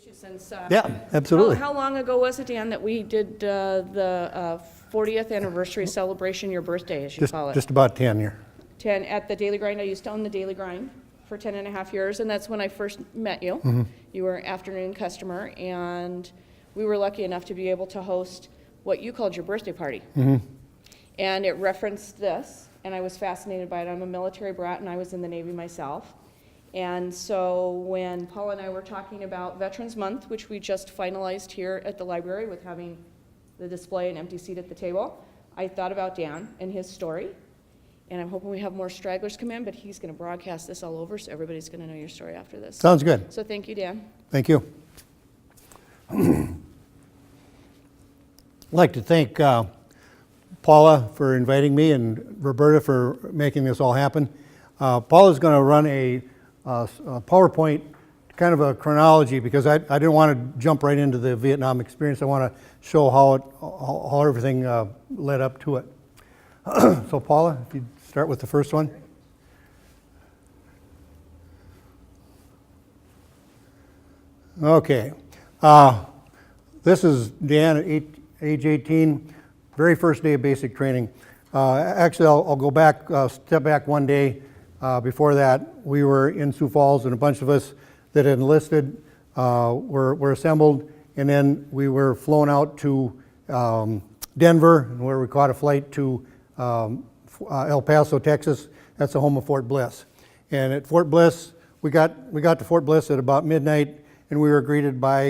Since, Yeah, absolutely. How long ago was it, Dan, that we did the 40th anniversary celebration, your birthday, as you call it? Just about 10 year. 10 at the Daily Grind. I used to own the Daily Grind for 10 and a half years, and that's when I first met you. Mm-hmm. You were an afternoon customer, and we were lucky enough to be able to host what you called your birthday party. Mm-hmm. And it referenced this, and I was fascinated by it. I'm a military brat, and I was in the Navy myself. And so when Paul and I were talking about Veterans Month, which we just finalized here at the library with having the display and empty seat at the table, I thought about Dan and his story. And I'm hoping we have more stragglers come in, but he's going to broadcast this all over, so everybody's going to know your story after this. Sounds good. So thank you, Dan. Thank you. I'd like to thank Paula for inviting me and Roberta for making this all happen. Paula's going to run a PowerPoint, kind of a chronology, because I didn't want to jump right into the Vietnam experience. I want to show how everything led up to it. So Paula, if you'd start with the first one. Okay. This is Dan at age 18, very first day of basic training. Actually, I'll go back, step back one day. Before that, we were in Sioux Falls, and a bunch of us that had enlisted were assembled, and then we were flown out to Denver, where we caught a flight to El Paso, Texas. That's the home of Fort Bliss. And at Fort Bliss, we got to Fort Bliss at about midnight, and we were greeted by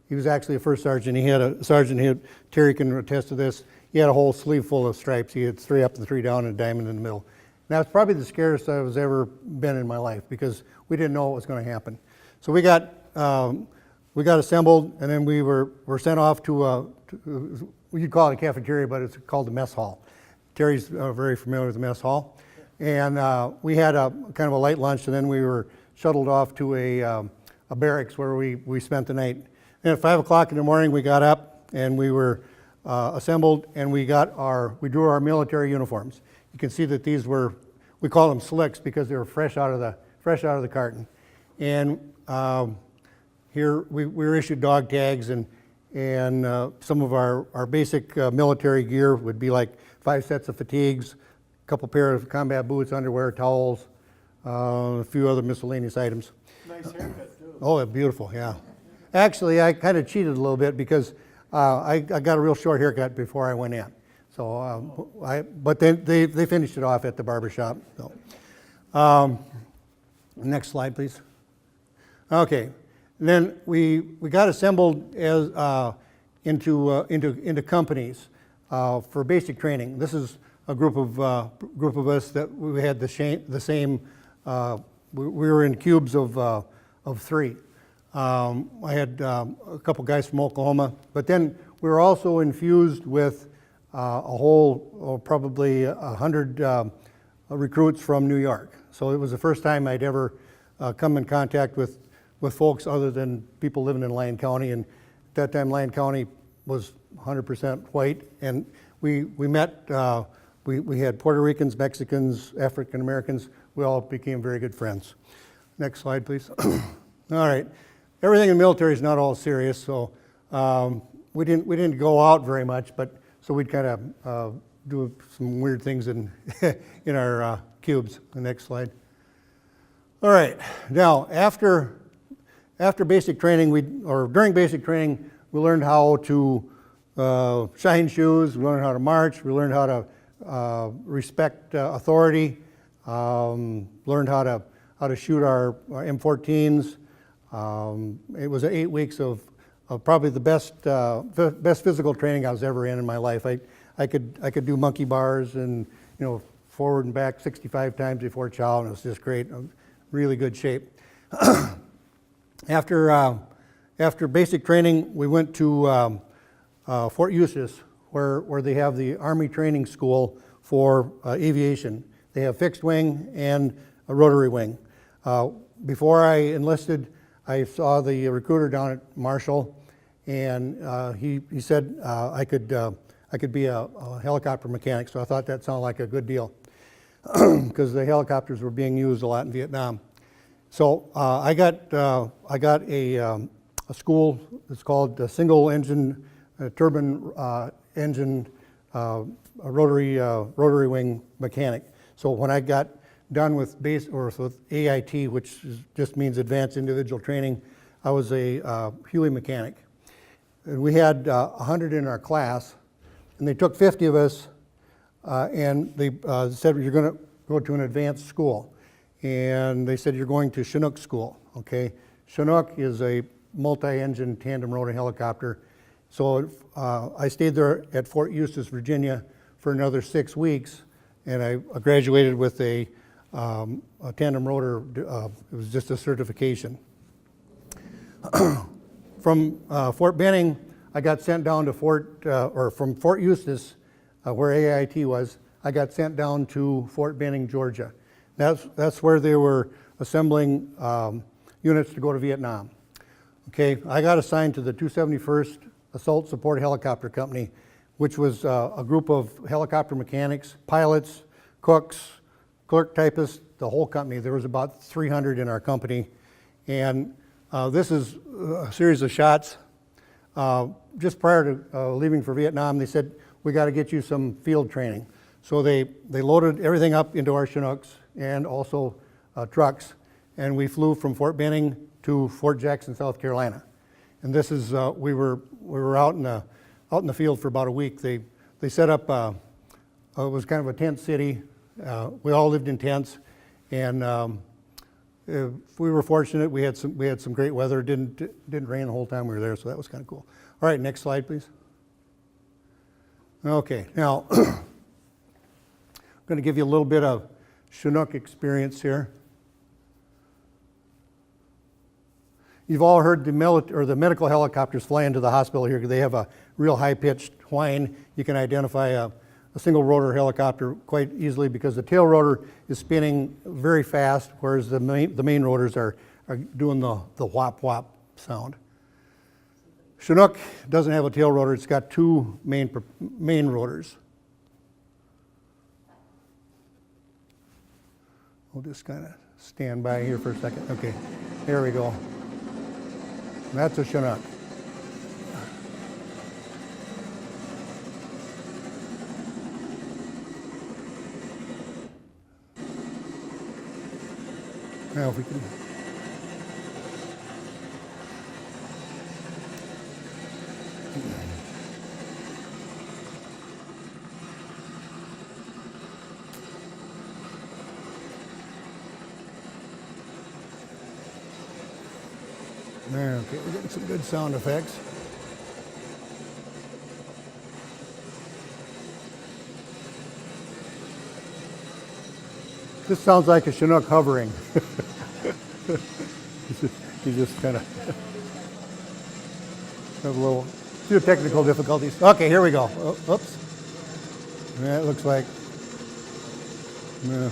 he was actually a first sergeant. He had a sergeant, Terry can attest to this, he had a whole sleeve full of stripes. He had 3 up and 3 down and a diamond in the middle. And that was probably the scariest I've ever been in my life, because we didn't know what was going to happen. So we got assembled, and then we were sent off to you'd call it a cafeteria, but it's called the mess hall. Terry's very familiar with the mess hall. And we had a kind of a light lunch, and then we were shuttled off to a barracks where we spent the night. And at 5 o'clock in the morning, we got up, and we were assembled, and we drew our military uniforms. You can see that these we call them slicks because they were fresh out of the carton. And here we were issued dog tags, and some of our basic military gear would be like 5 sets of fatigues, a couple pair of combat boots, underwear, towels, a few other miscellaneous items. Nice haircut too. Oh, beautiful, yeah. Actually, I kind of cheated a little bit because I got a real short haircut before I went in. So, but they finished it off at the barber shop. So. Next slide, please. Okay, and then we got assembled as into companies for basic training. This is a group of us that we had the same. We were in cubes of 3. I had a couple guys from Oklahoma, but then we were also infused with a whole, probably 100 recruits from New York. So it was the first time I'd ever come in contact with folks other than people living in Lyon County. And at that time, Lyon County was 100% white. And we met, we had Puerto Ricans, Mexicans, African Americans. We all became very good friends. Next slide, please. All right. Everything in the military is not all serious, so we didn't go out very much, but so we'd kind of do some weird things in in our cubes. The next slide. All right. Now, after basic training, during basic training, we learned how to shine shoes. We learned how to march. We learned how to respect authority. Learned how to shoot our M14s. It was 8 weeks of probably the best physical training I was ever in my life. I could do monkey bars and forward and back 65 times before chow, and it was just great. Really good shape. After basic training, we went to Fort Eustis, where they have the Army Training School for aviation. They have fixed wing and a rotary wing. Before I enlisted, I saw the recruiter down at Marshall, and he said I could be a helicopter mechanic. So I thought that sounded like a good deal because the helicopters were being used a lot in Vietnam. So I got a school. It's called Single Engine Turbine Engine Rotary Wing Mechanic. So when I got done with with AIT, which just means Advanced Individual Training, I was a Huey mechanic. And we had 100 in our class, and they took 50 of us, and they said, you're going to go to an advanced school. And they said, you're going to Chinook School, okay? Chinook is a multi-engine tandem rotor helicopter. So I stayed there at Fort Eustis, Virginia for another 6 weeks, and I graduated with a tandem rotor. It was just a certification. From Fort Benning, I got sent down to from Fort Eustis, where AIT was, I got sent down to Fort Benning, Georgia. That's where they were assembling units to go to Vietnam. Okay, I got assigned to the 271st Assault Support Helicopter Company, which was a group of helicopter mechanics, pilots, cooks, clerk typists, the whole company. There was about 300 in our company. And this is a series of shots. Just prior to leaving for Vietnam, they said, we got to get you some field training. So they loaded everything up into our Chinooks and also trucks, and we flew from Fort Benning to Fort Jackson, South Carolina. And this is, we were out in the field for about a week. They set up, it was kind of a tent city. We all lived in tents, and if we were fortunate, we had some great weather. It didn't rain the whole time we were there, so that was kind of cool. All right, next slide, please. Okay, now I'm going to give you a little bit of Chinook experience here. You've all heard the medical helicopters fly into the hospital here because they have a real high-pitched whine. You can identify a single rotor helicopter quite easily because the tail rotor is spinning very fast, whereas the main rotors are doing the whop-whop sound. Chinook doesn't have a tail rotor. It's got two main rotors. We'll just kind of stand by here for a second. Okay, there we go. That's a Chinook. Now if we can... There, okay, we're getting some good sound effects. This sounds like a Chinook hovering. You just kind of have a few technical difficulties. Okay, here we go. Oh, oops. Yeah, it looks like. Yeah.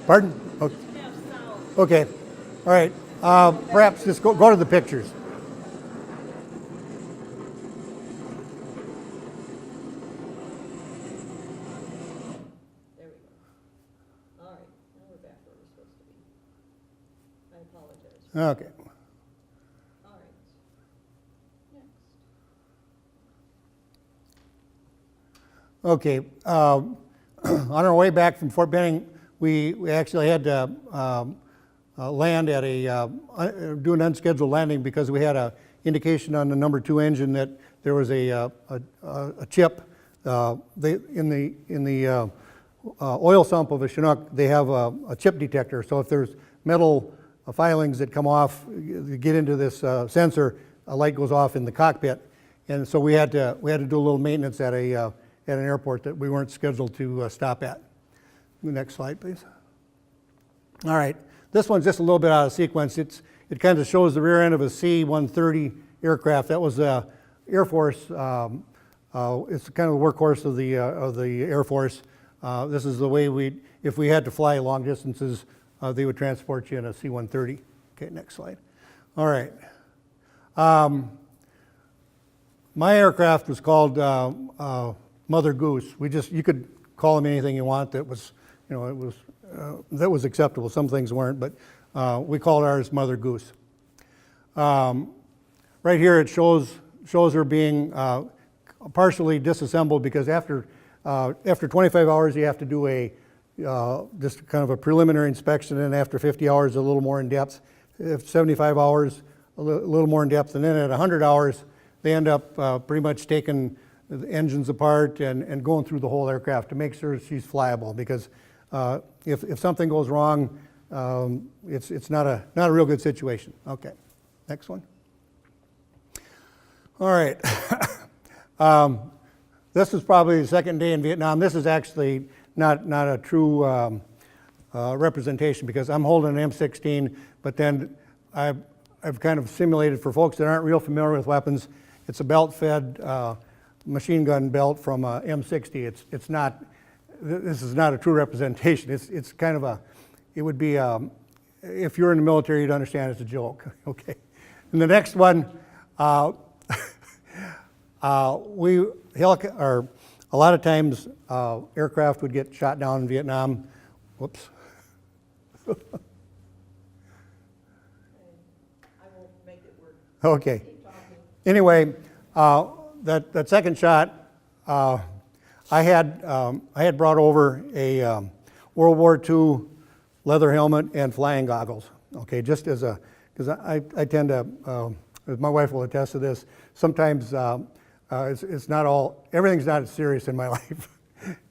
Pardon? Okay. All right. Perhaps just go to the pictures. There we go. All right. Now we're back where we're supposed to be. I apologize. Okay. All right. Next. Okay. On our way back from Fort Benning, we actually had to land at do an unscheduled landing because we had a indication on the number 2 engine that there was a chip. In the oil sump of a Chinook, they have a chip detector. So if there's metal filings that come off, you get into this sensor, a light goes off in the cockpit, and so we had to do a little maintenance at an airport that we weren't scheduled to stop at. The next slide, please. All right, this one's just a little bit out of sequence. It kind of shows the rear end of a C-130 aircraft. That was the Air Force It's kind of the workhorse of the Air Force. This is the way if we had to fly long distances, they would transport you in a C-130. Okay, next slide. All right. My aircraft was called Mother Goose. You could call them anything you want that was, that was acceptable. Some things weren't, but we called ours Mother Goose. Right here it shows her being partially disassembled because after 25 hours you have to do just kind of a preliminary inspection, and after 50 hours a little more in depth. If 75 hours a little more in depth, and then at 100 hours they end up pretty much taking the engines apart and going through the whole aircraft to make sure she's flyable, because if something goes wrong, it's not a real good situation. Okay, next one. All right. This is probably the second day in Vietnam. This is actually not a true representation, because I'm holding an M16, but then I've kind of simulated, for folks that aren't real familiar with weapons, it's a belt-fed machine gun belt from a M60. It's not. This is not a true representation. It's kind of it would be, if you're in the military, you'd understand it's a joke. Okay. And the next one, a lot of times aircraft would get shot down in Vietnam. Whoops. I will make it work. Okay. Anyway, that second shot, I had brought over a World War II leather helmet and flying goggles. Okay, just because I tend to, as my wife will attest to this, sometimes it's not everything's not as serious in my life.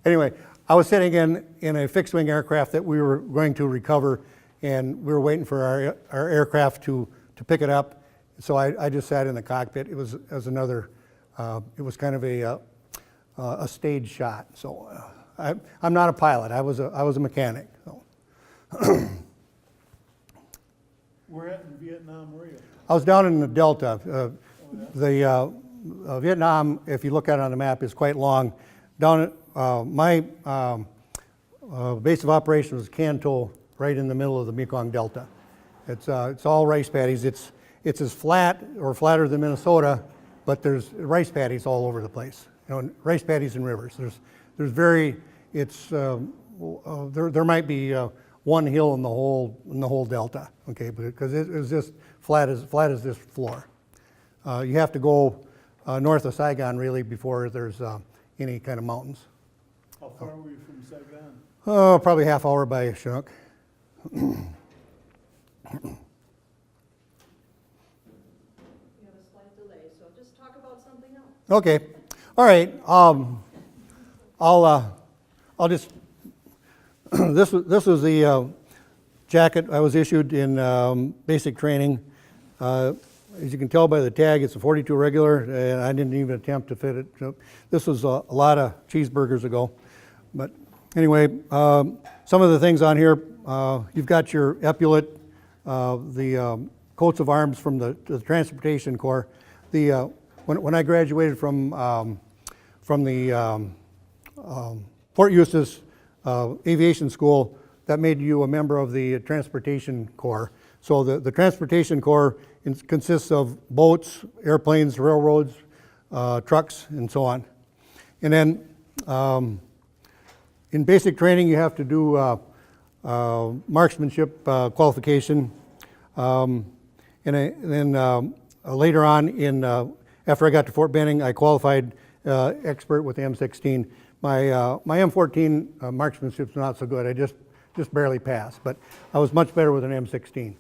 Anyway, I was sitting in a fixed wing aircraft that we were going to recover, and we were waiting for our aircraft to pick it up. So I just sat in the cockpit. It was kind of a stage shot. So I'm not a pilot. I was a mechanic. So. Where at in Vietnam were you? I was down in the Delta. Vietnam, if you look at it on the map, is quite long. Down at my base of operations was Can Tho, right in the middle of the Mekong Delta. It's all rice paddies. It's as flat or flatter than Minnesota, but there's rice paddies all over the place. Rice paddies and rivers. There might be one hill in the whole delta. Okay, because it was just flat as this floor. You have to go north of Saigon really before there's any kind of mountains. How far were you from Saigon? Oh, probably half hour by Chinook. Okay, all right. I'll just. This was the jacket I was issued in basic training. As you can tell by the tag, it's a 42 regular, and I didn't even attempt to fit it. So this was a lot of cheeseburgers ago. But anyway, some of the things on here, you've got your epaulet, the coats of arms from the Transportation Corps. When I graduated from the Fort Eustis Aviation School, that made you a member of the Transportation Corps. So the Transportation Corps consists of boats, airplanes, railroads, trucks, and so on. And then in basic training, you have to do marksmanship qualification. And then later on, after I got to Fort Benning, I qualified expert with the M16. My M14 marksmanship's not so good. I just barely passed, but I was much better with an M16.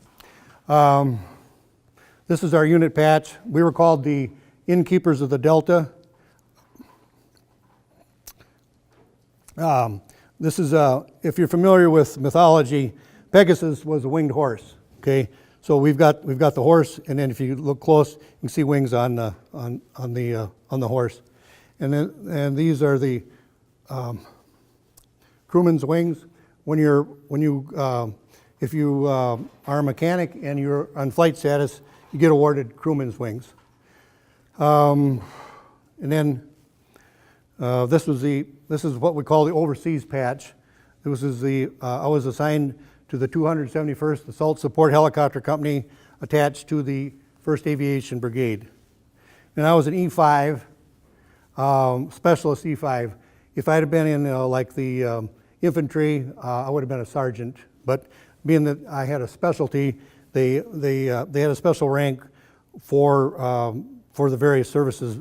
This is our unit patch. We were called the Innkeepers of the Delta. This is, if you're familiar with mythology, Pegasus was a winged horse. Okay, so we've got the horse, and then if you look close, you can see wings on the horse, and these are the crewman's wings. If you are a mechanic and you're on flight status, you get awarded crewman's wings. And then This is what we call the overseas patch. This is I was assigned to the 271st Assault Support Helicopter Company attached to the 1st Aviation Brigade. And I was an E5, specialist E5. If I'd have been in like the infantry, I would have been a sergeant. But being that I had a specialty, they had a special rank for the various services.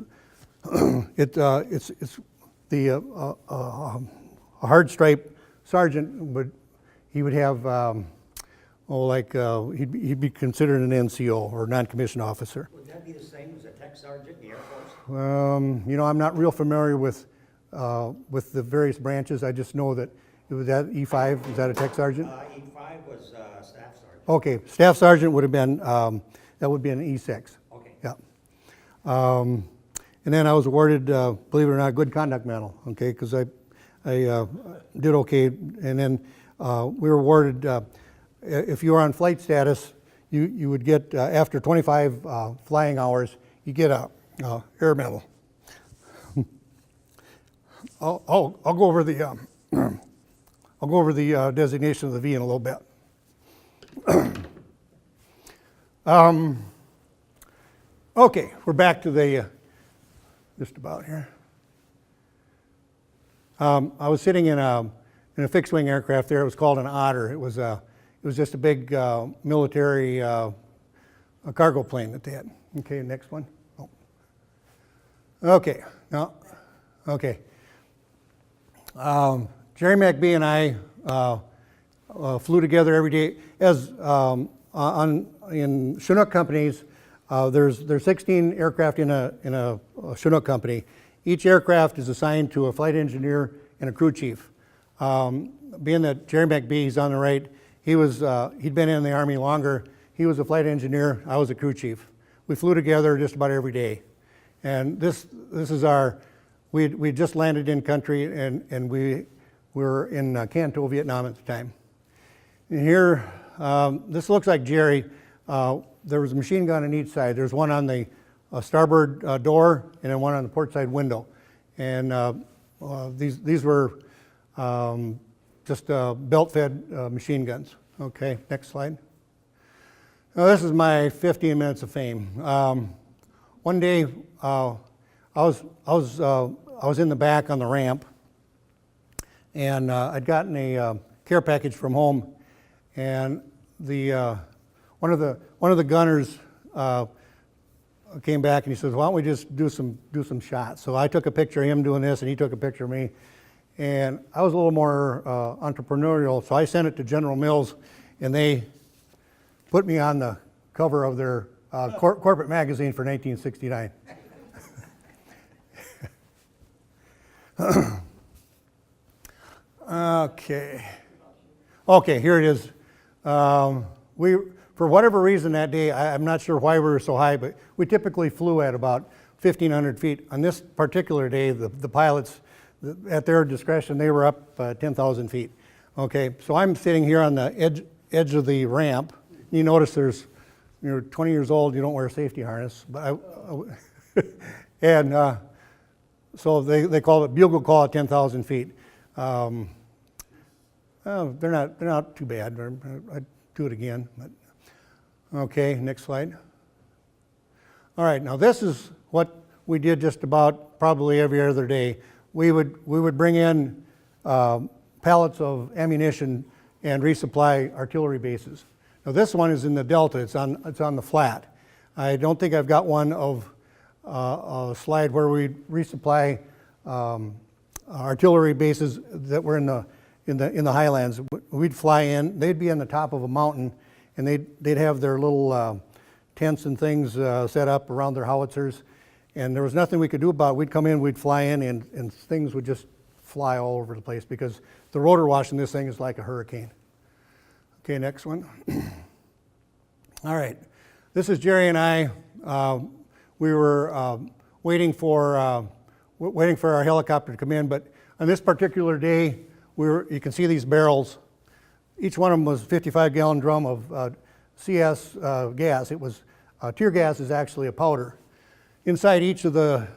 It's a hard stripe sergeant he would have he'd be considered an NCO or non-commissioned officer. Would that be the same as a tech sergeant in the Air Force? I'm not real familiar with the various branches. I just know that it was that E5. Is that a tech sergeant? E5 was staff sergeant. Okay, staff sergeant would have been that would be an E6. Okay. Yeah. And then I was awarded, believe it or not, good conduct medal. Okay, because I did okay. And then we were awarded. If you were on flight status, you would get after 25 flying hours, you get a air medal. I'll go over the I'll go over the designation of the V in a little bit. Okay, we're back to the just about here. I was sitting in a fixed wing aircraft there. It was called an Otter. It was just a big military a cargo plane that they had. Okay, next one. Oh. Okay, now, okay. Jerry McBee and I flew together every day. As in Chinook companies, there's 16 aircraft in a Chinook company. Each aircraft is assigned to a flight engineer and a crew chief. Being that Jerry McBee, he's on the right, he'd been in the Army longer. He was a flight engineer. I was a crew chief. We flew together just about every day. And this is we just landed in country, and we were in Canto, Vietnam at the time. And here, this looks like Jerry. There was a machine gun on each side. There's one on the starboard door and then one on the port side window. And these were just belt-fed machine guns. Okay, next slide. Now this is my 15 minutes of fame. One day, I was in the back on the ramp, and I'd gotten a care package from home, and one of the gunners came back and he says, "Why don't we just do some shots?" So I took a picture of him doing this, and he took a picture of me, and I was a little more entrepreneurial, so I sent it to General Mills, and they put me on the cover of their corporate magazine for 1969. Okay, here it is. For whatever reason that day, I'm not sure why we were so high, but we typically flew at about 1,500 feet. On this particular day, the pilots, at their discretion, they were up 10,000 feet. Okay, so I'm sitting here on the edge of the ramp. You notice you're 20 years old, you don't wear a safety harness, but and so they call it bugle call at 10,000 feet. They're not too bad. I'd do it again. But. Okay, next slide. All right, now this is what we did just about probably every other day. We would bring in pallets of ammunition and resupply artillery bases. Now this one is in the Delta. It's on the flat. I don't think I've got one of a slide where we resupply artillery bases that were in the highlands. We'd fly in. They'd be on the top of a mountain, and they'd have their little tents and things set up around their howitzers, and there was nothing we could do about it. We'd come in, we'd fly in, and things would just fly all over the place because the rotor wash in this thing is like a hurricane. Okay, next one. All right, this is Jerry and I. We were waiting for our helicopter to come in, but on this particular day, you can see these barrels. Each one of them was a 55-gallon drum of CS gas. It was tear gas is actually a powder. Inside each of the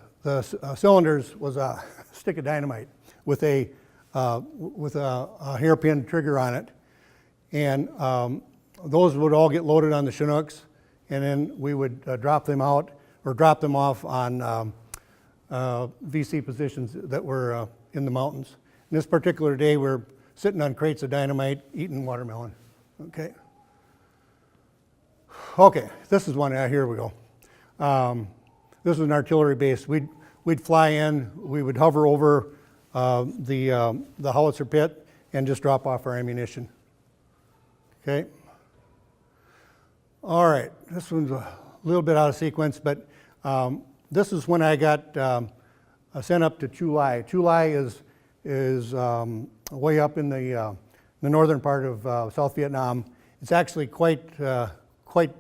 cylinders was a stick of dynamite with a hairpin trigger on it, and those would all get loaded on the Chinooks, and then we would drop them out or drop them off on VC positions that were in the mountains. And this particular day, we're sitting on crates of dynamite, eating watermelon. Okay. Okay, this is one. Here we go. This is an artillery base. We'd fly in. We would hover over the howitzer pit and just drop off our ammunition. Okay. All right. This one's a little bit out of sequence, but this is when I got sent up to Chu Lai. Chu Lai is way up in the northern part of South Vietnam. It's actually quite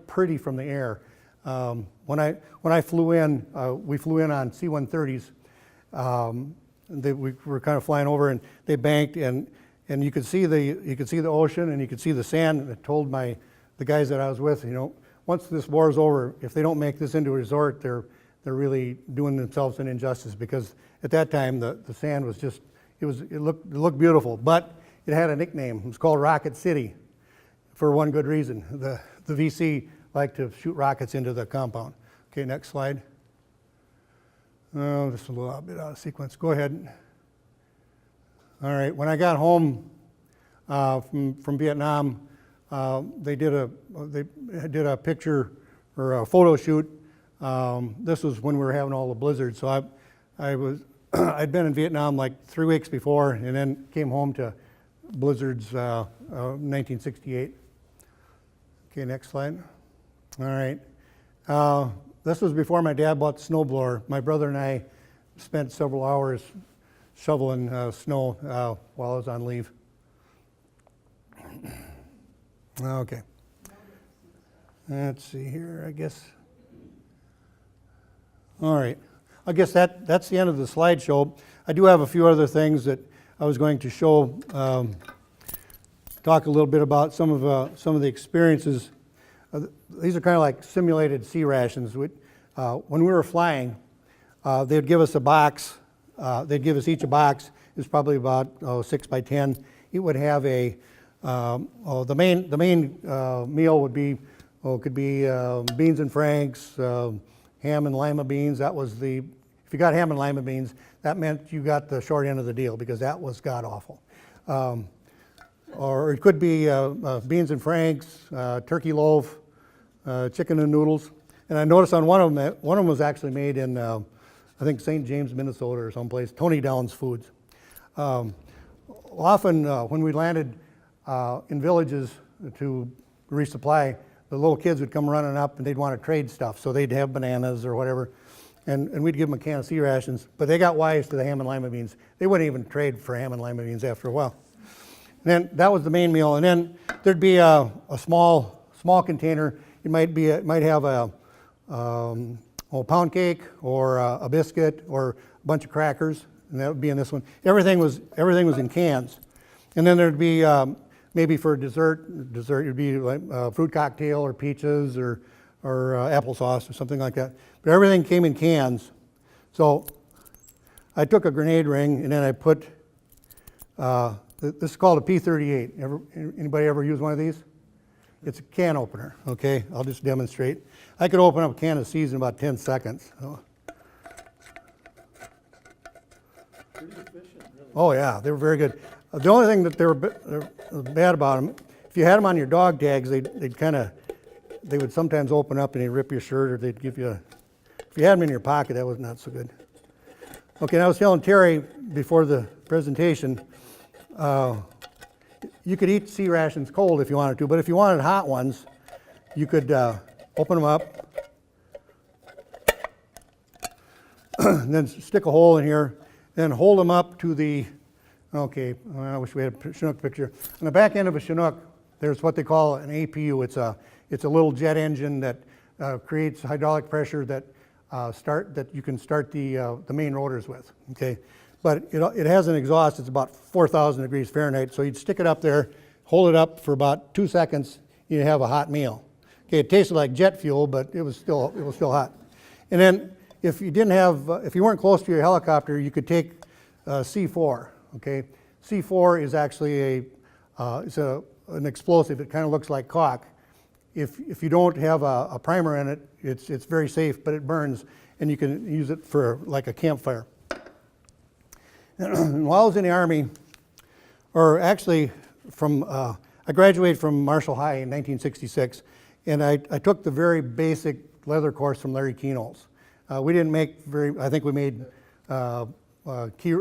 pretty from the air. When I flew in, we flew in on C-130s. We were kind of flying over, and they banked, and you could see the ocean, and you could see the sand. And I told the guys that I was with, once this war is over, if they don't make this into a resort, they're really doing themselves an injustice, because at that time the sand was just it looked beautiful, but it had a nickname. It was called Rocket City, for one good reason. The VC liked to shoot rockets into the compound. Okay, next slide. Oh, just a little bit out of sequence. Go ahead. All right. When I got home from Vietnam, they did a picture or a photo shoot. This was when we were having all the blizzards. So I'd been in Vietnam like 3 weeks before, and then came home to blizzards 1968. Okay, next slide. All right. This was before my dad bought the snowblower. My brother and I spent several hours shoveling snow while I was on leave. Okay. Let's see here, I guess. All right. I guess that's the end of the slideshow. I do have a few other things that I was going to show, talk a little bit about some of the experiences. These are kind of like simulated C-Rations. When we were flying, they'd give us a box. They'd give us each a box. It was probably about 6 by 10. It would have the main meal would be could be beans and franks, ham and lima beans. That was if you got ham and lima beans, that meant you got the short end of the deal, because that was god awful. Or it could be beans and franks, turkey loaf, chicken and noodles. And I noticed on one of them was actually made in, I think, St. James, Minnesota or someplace, Tony Downs Foods. Often when we landed in villages to resupply, the little kids would come running up and they'd want to trade stuff. So they'd have bananas or whatever, and we'd give them a can of C-Rations. But they got wise to the ham and lima beans. They wouldn't even trade for ham and lima beans after a while. And then that was the main meal. And then there'd be a small container. It might have a pound cake or a biscuit or a bunch of crackers, and that would be in this one. Everything was in cans. And then there'd be maybe for dessert it'd be like a fruit cocktail or peaches or applesauce or something like that. But everything came in cans. So I took a grenade ring, and then I put this is called a P38. Anybody ever use one of these? It's a can opener. Okay, I'll just demonstrate. I could open up a can of seeds in about 10 seconds. So. Pretty efficient, really. Oh yeah, they were very good. The only thing that they were bad about them, if you had them on your dog tags, they would sometimes open up and they'd rip your shirt, or they'd give you if you had them in your pocket, that was not so good. Okay, and I was telling Terry before the presentation, you could eat C-Rations cold if you wanted to, but if you wanted hot ones, you could open them up and then stick a hole in here, then hold them up to the, okay, I wish we had a Chinook picture. On the back end of a Chinook, there's what they call an APU. It's a little jet engine that creates hydraulic pressure that you can start the main rotors with. Okay, but it has an exhaust. It's about 4,000 degrees Fahrenheit. So you'd stick it up there, hold it up for about 2 seconds, you'd have a hot meal. Okay, it tasted like jet fuel, but it was still hot. And then if you didn't have, if you weren't close to your helicopter, you could take C4, okay? C4 is actually an explosive. It kind of looks like caulk. If you don't have a primer in it, it's very safe, but it burns, and you can use it for like a campfire. And while I was in the Army, or actually I graduated from Marshall High in 1966, and I took the very basic leather course from Larry Keenol's. We didn't make I think we made key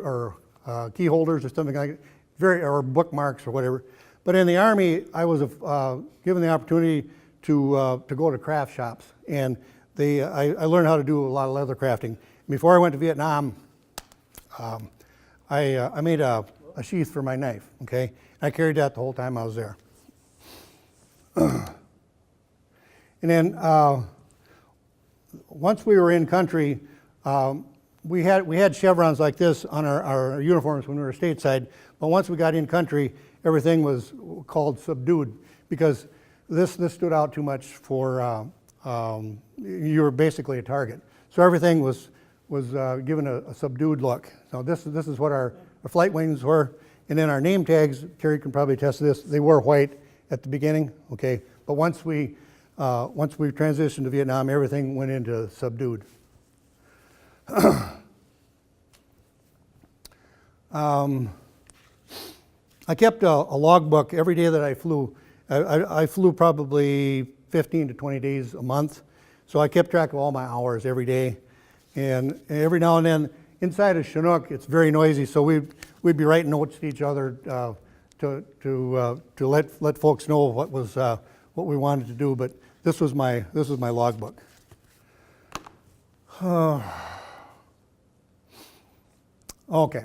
holders or something like that, or bookmarks or whatever. But in the Army, I was given the opportunity to go to craft shops, and I learned how to do a lot of leather crafting. Before I went to Vietnam, I made a sheath for my knife, okay? I carried that the whole time I was there. And then once we were in country, we had chevrons like this on our uniforms when we were stateside, but once we got in country, everything was called subdued because this stood out too much for, you were basically a target. So everything was given a subdued look. So this is what our flight wings were. And then our name tags, Terry can probably attest to this, they were white at the beginning, okay? But once we transitioned to Vietnam, everything went into subdued. I kept a logbook every day that I flew. I flew probably 15 to 20 days a month, so I kept track of all my hours every day. And every now and then, inside of Chinook, it's very noisy, so we'd be writing notes to each other to let folks know what we wanted to do. But this was my logbook. Okay.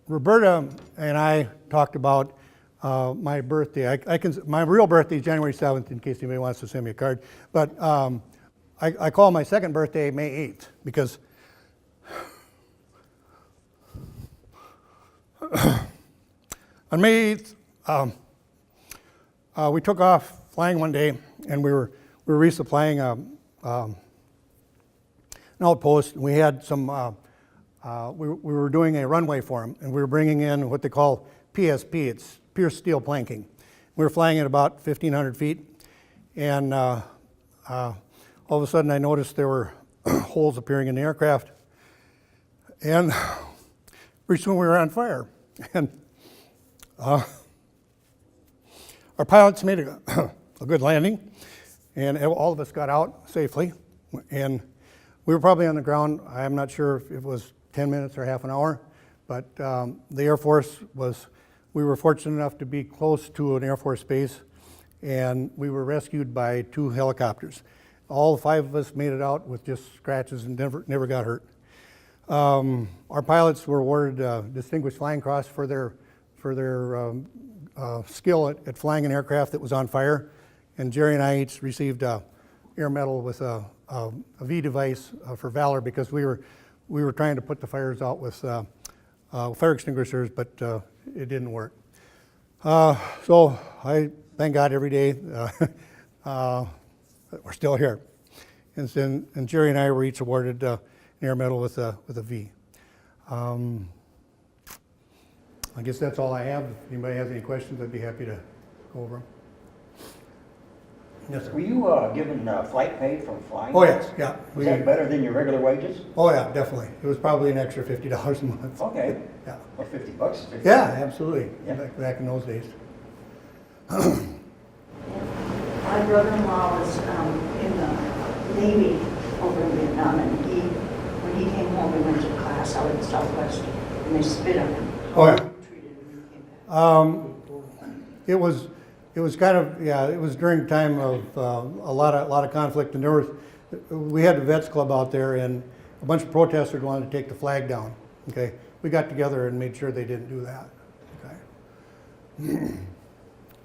Roberta and I talked about my birthday. My real birthday is January 7th, in case anybody wants to send me a card. But I call my second birthday May 8th because on May 8th, we took off flying one day, and we were resupplying an outpost. And we had some. We were doing a runway for them, and we were bringing in what they call PSP. It's pierced steel planking. We were flying at about 1,500 feet, and all of a sudden I noticed there were holes appearing in the aircraft, and pretty soon we were on fire. And our pilots made a good landing, and all of us got out safely, and we were probably on the ground. I'm not sure if it was 10 minutes or half an hour, but the Air Force we were fortunate enough to be close to an Air Force base, and we were rescued by 2 helicopters. All 5 of us made it out with just scratches and never got hurt. Our pilots were awarded a Distinguished Flying Cross for their skill at flying an aircraft that was on fire, and Jerry and I each received a air medal with a V device for valor because we were trying to put the fires out with fire extinguishers, but it didn't work. So I thank God every day that we're still here. And Jerry and I were each awarded an air medal with a V. I guess that's all I have. If anybody has any questions, I'd be happy to go over them. Yes, sir. Were you given flight pay from flying? Oh, yes, yeah. Was that better than your regular wages? Oh, yeah, definitely. It was probably an extra $50 a month. Okay. Yeah. Or $50. 50. Yeah, absolutely. Yeah. Back in those days. My brother-in-law was in the Navy over in Vietnam, and when he came home, he went to class out in Southwest, and they spit on him. Oh, yeah. How were you treated when you came back? It was kind of, yeah, it was during time of a lot of conflict, and we had the Vets Club out there, and a bunch of protesters wanted to take the flag down, okay? We got together and made sure they didn't do that, okay?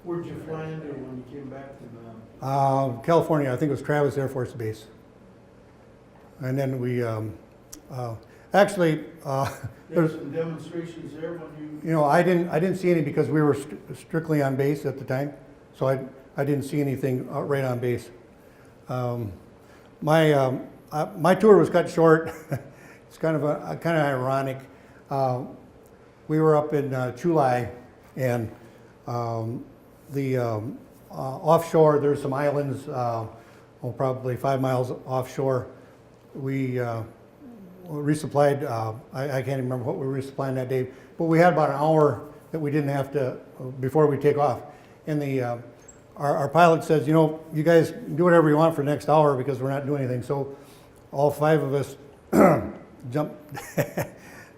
Where'd you fly into when you came back from California, I think it was Travis Air Force Base. And then we, actually, there's some demonstrations there when you... I didn't see any because we were strictly on base at the time, so I didn't see anything right on base. my tour was cut short. It's kind of ironic. We were up in Chulai, and the offshore, there's some islands, probably 5 miles offshore. We resupplied, I can't even remember what we were resupplying that day, but we had about an hour that we didn't have to, before we take off. And our pilot says, you know, you guys do whatever you want for the next hour because we're not doing anything. So all 5 of us jumped,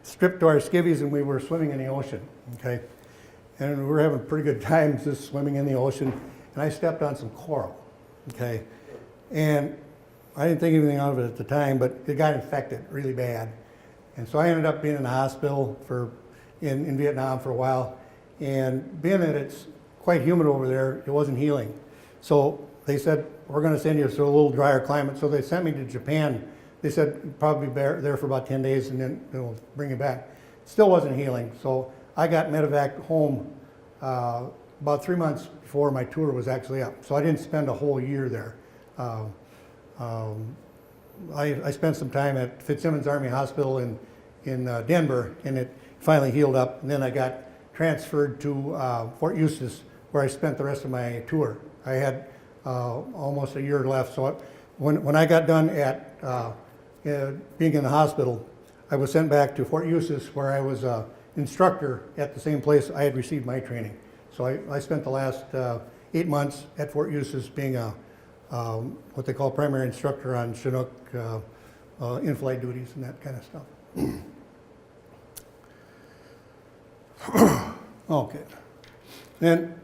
stripped to our skivvies, and we were swimming in the ocean, okay? And we were having pretty good times just swimming in the ocean, and I stepped on some coral, okay? And I didn't think anything of it at the time, but it got infected really bad. And so I ended up being in the hospital in Vietnam for a while, and being that it's quite humid over there, it wasn't healing. So they said, we're gonna send you to a little drier climate. So they sent me to Japan. They said, you'd probably be there for about 10 days and then they'll bring you back. Still wasn't healing. So I got medevac home about 3 months before my tour was actually up. So I didn't spend a whole year there. I spent some time at Fitzsimmons Army Hospital in Denver, and it finally healed up. And then I got transferred to Fort Eustis, where I spent the rest of my tour. I had almost a year left. So when I got done at being in the hospital, I was sent back to Fort Eustis, where I was an instructor at the same place I had received my training. So I spent the last 8 months at Fort Eustis being what they call primary instructor on Chinook in-flight duties and that kind of stuff. Okay. Then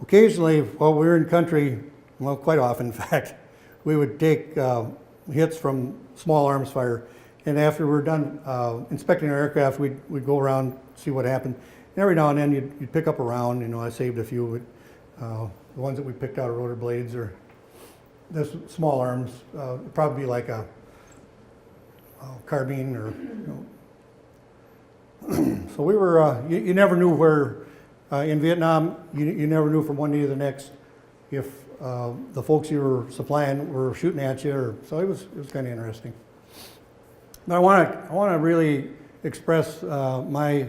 occasionally, while we were in country, well, quite often in fact, we would take hits from small arms fire, and after we were done inspecting our aircraft, we'd go around, see what happened. And every now and then you'd pick up a round. You know, I saved a few. The ones that we picked out are rotor blades or this small arms. It'd probably be like a carbine or, you know. So we were, you never knew where, in Vietnam, you never knew from one day to the next if the folks you were supplying were shooting at you, or, so it was kind of interesting. But I want to really express my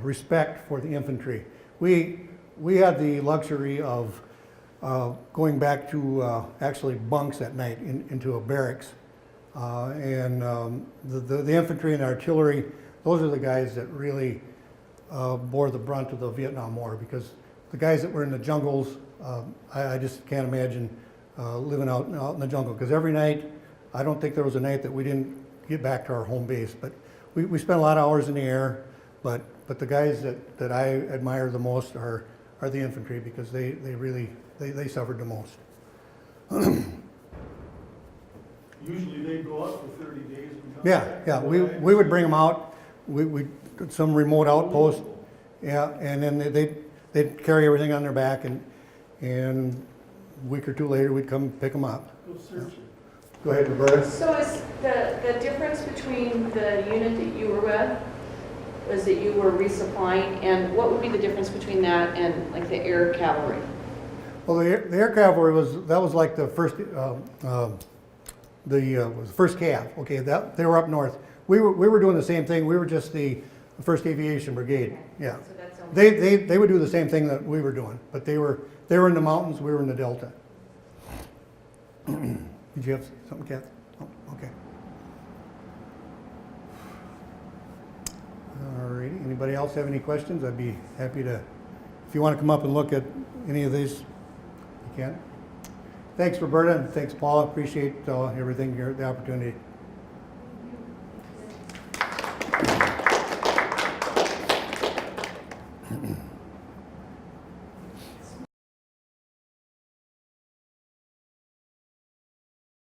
respect for the infantry. We had the luxury of going back to actually bunks at night into a barracks. The infantry and artillery, those are the guys that really bore the brunt of the Vietnam War, because the guys that were in the jungles, I just can't imagine living out in the jungle, because every night, I don't think there was a night that we didn't get back to our home base. But we spent a lot of hours in the air, but the guys that I admire the most are the infantry, because they really suffered the most. Usually they go out for 30 days and come Yeah, back. yeah, we would bring them out, we some remote outpost, yeah, and then they'd carry everything on their back, and a week or two later, we'd come pick them up. Go searching. Go ahead, Roberta. So is the difference between the unit that you were with, was that you were resupplying, and what would be the difference between that and like the air cavalry? Well, the air cavalry was like the first was the first cav. Okay, they were up north. We were doing the same thing. We were just the First Aviation Brigade. Yeah, So that's they would do the same thing that we were doing, but they were in the mountains. We were in the delta. Did you have something, Kath? Oh, okay. All righty. Anybody else have any questions? I'd be happy to. If you want to come up and look at any of these, you can. Thanks, Roberta, and thanks, Paula. Appreciate everything here, the opportunity.